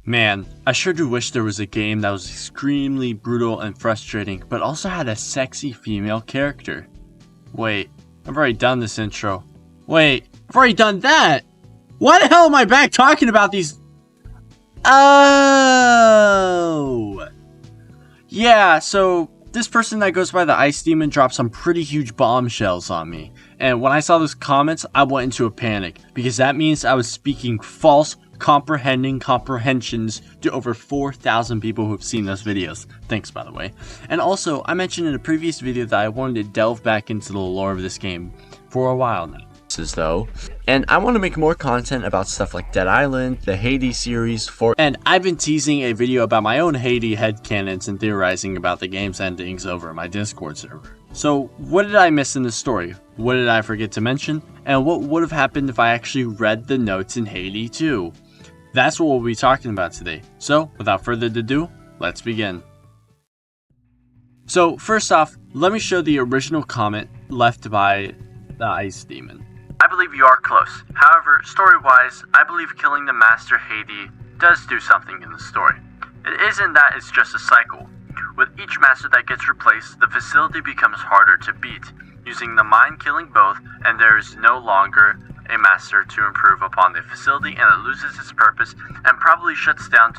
Man, I sure do wish there was a game that was extremely brutal and frustrating, but also had a sexy female character. Wait, I've already done this intro. Wait, I've already done that! Why the hell am I back talking about these? Oh! Yeah, so this person that goes by the Ice Demon dropped some pretty huge bombshells on me. And when I saw those comments, I went into a panic, because that means I was speaking false comprehensions to over 4,000 people who have seen those videos. Thanks, by the way. And also, I mentioned in a previous video that I wanted to delve back into the lore of this game for a while now. And I want to make more content about stuff like Dead Island, the Haydee series, and I've been teasing a video about my own Haydee headcanons and theorizing about the game's endings over my Discord server. So, what did I miss in the story? What did I forget to mention? And what would have happened if I actually read the notes in Haydee 2? That's what we'll be talking about today. So, without further ado, let's begin. So, first off, let me show the original comment left by the Ice Demon. I believe you are close. However, story-wise, I believe killing the Master Haydee does do something in the story. It isn't that it's just a cycle. With each master that gets replaced, the facility becomes harder to beat, using the mind killing both, and there is no longer a master to improve upon the facility, and it loses its purpose and probably shuts down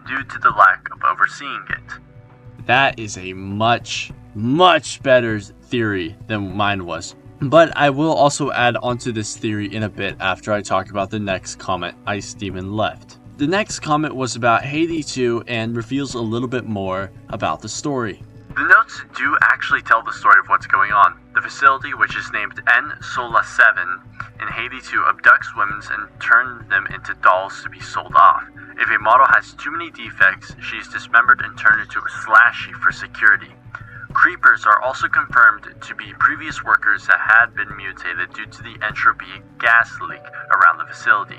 due to the lack of overseeing it. That is a much better theory than mine was. But I will also add onto this theory in a bit after I talk about the next comment Ice Demon left. The next comment was about Haydee 2 and reveals a little bit more about the story. The notes do actually tell the story of what's going on. The facility, which is named N-Sola 7, in Haydee 2 abducts women and turns them into dolls to be sold off. If a model has too many defects, she is dismembered and turned into a slashy for security. Creepers are also confirmed to be previous workers that had been mutated due to the entropy gas leak around the facility.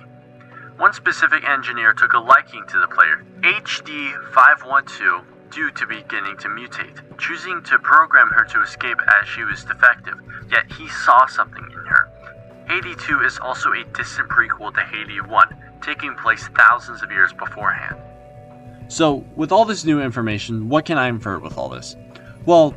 One specific engineer took a liking to the player, HD512, due to beginning to mutate, choosing to program her to escape as she was defective, yet he saw something in her. Haydee 2 is also a distant prequel to Haydee 1, taking place thousands of years beforehand. So, with all this new information, what can I infer with all this? Well,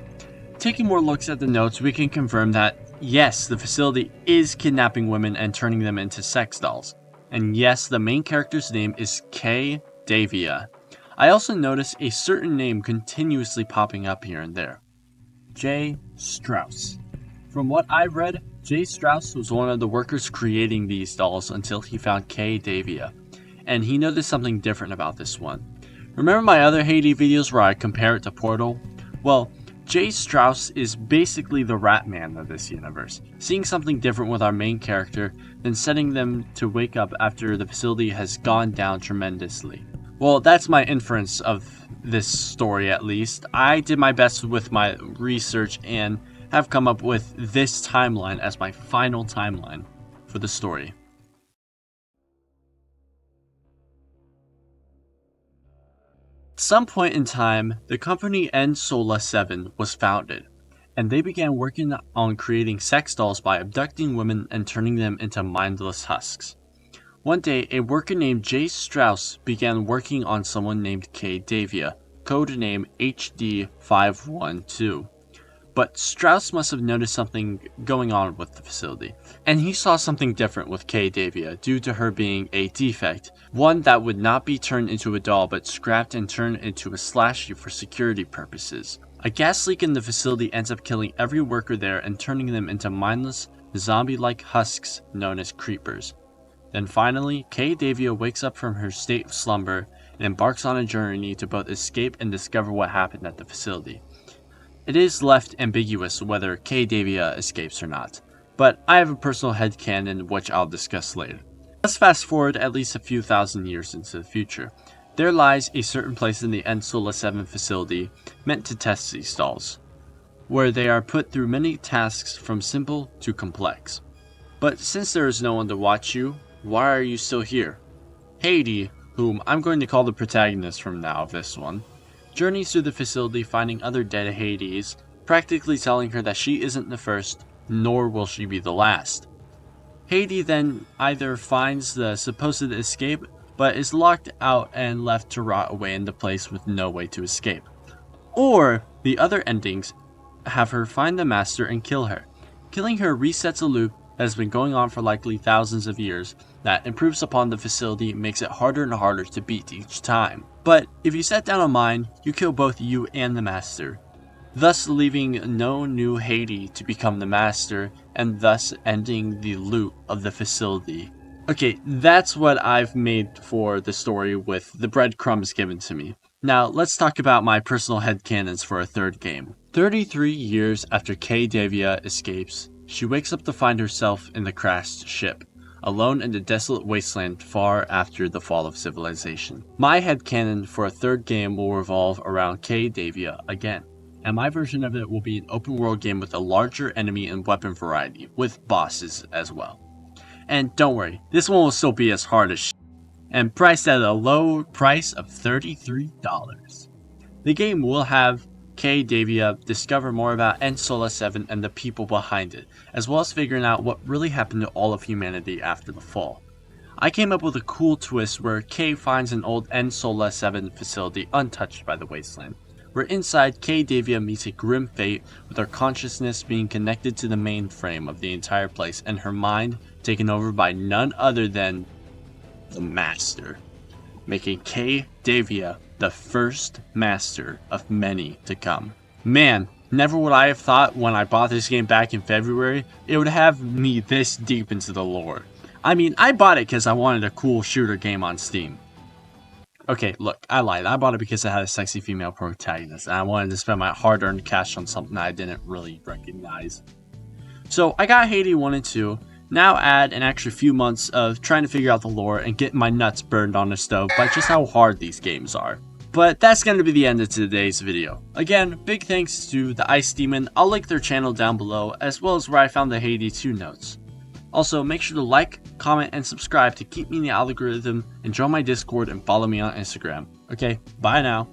taking more looks at the notes, we can confirm that, yes, the facility is kidnapping women and turning them into sex dolls. And yes, the main character's name is K. Davia. I also notice a certain name continuously popping up here and there. J. Strauss. From what I read, J. Strauss was one of the workers creating these dolls until he found K. Davia. And he noticed something different about this one. Remember my other Haydee videos where I compare it to Portal? Well, J. Strauss is basically the Rat Man of this universe, seeing something different with our main character, then setting them to wake up after the facility has gone down tremendously. Well, that's my inference of this story at least. I did my best with my research and have come up with this timeline as my final timeline for the story. At some point in time, the company N-Sola 7 was founded, and they began working on creating sex dolls by abducting women and turning them into mindless husks. One day, a worker named J. Strauss began working on someone named K. Davia, codename HD512. But Strauss must have noticed something going on with the facility, and he saw something different with K. Davia due to her being a defect, one that would not be turned into a doll but scrapped and turned into a slashy for security purposes. A gas leak in the facility ends up killing every worker there and turning them into mindless, zombie-like husks known as creepers. Then finally, K. Davia wakes up from her state of slumber and embarks on a journey to both escape and discover what happened at the facility. It is left ambiguous whether K. Davia escapes or not, but I have a personal headcanon which I'll discuss later. Let's fast forward at least a few thousand years into the future. There lies a certain place in the N-Sola 7 facility meant to test these dolls, where they are put through many tasks from simple to complex. But since there is no one to watch you, why are you still here? Haydee, whom I'm going to call the protagonist from now of this one, journeys through the facility finding other dead Haydees, practically telling her that she isn't the first, nor will she be the last. Haydee then either finds the supposed escape but is locked out and left to rot away in the place with no way to escape. Or the other endings have her find the master and kill her. Killing her resets a loop that has been going on for likely thousands of years that improves upon the facility and makes it harder and harder to beat each time. But if you set down a mine, you kill both you and the master, thus leaving no new Haydee to become the master and thus ending the loot of the facility. Okay, that's what I've made for the story with the breadcrumbs given to me. Now, let's talk about my personal headcanons for a third game. 33 years after Kay Davia escapes, she wakes up to find herself in the crashed ship, alone in the desolate wasteland far after the fall of civilization. My headcanon for a third game will revolve around Kay Davia again, and my version of it will be an open world game with a larger enemy and weapon variety, with bosses as well. And don't worry, this one will still be as hard as shit, and priced at a low price of $33. The game will have Kay Davia discover more about Ensola 7 and the people behind it, as well as figuring out what really happened to all of humanity after the fall. I came up with a cool twist where Kay finds an old Ensola 7 facility untouched by the wasteland, where inside Kay Davia meets a grim fate with her consciousness being connected to the mainframe of the entire place and her mind taken over by none other than the Master, making Kay Davia the first master of many to come. Man, never would I have thought when I bought this game back in February it would have me this deep into the lore. I mean, I bought it because I wanted a cool shooter game on Steam. Okay, look, I lied. I bought it because it had a sexy female protagonist, and I wanted to spend my hard-earned cash on something I didn't really recognize. So I got Haydee 1 and 2, now add an extra few months of trying to figure out the lore and getting my nuts burned on the stove by just how hard these games are. But that's going to be the end of today's video. Again, big thanks to the Ice Demon. I'll link their channel down below, as well as where I found the Haydee 2 notes. Also, make sure to like, comment, and subscribe to keep me in the algorithm, and join my Discord and follow me on Instagram. Okay, bye now.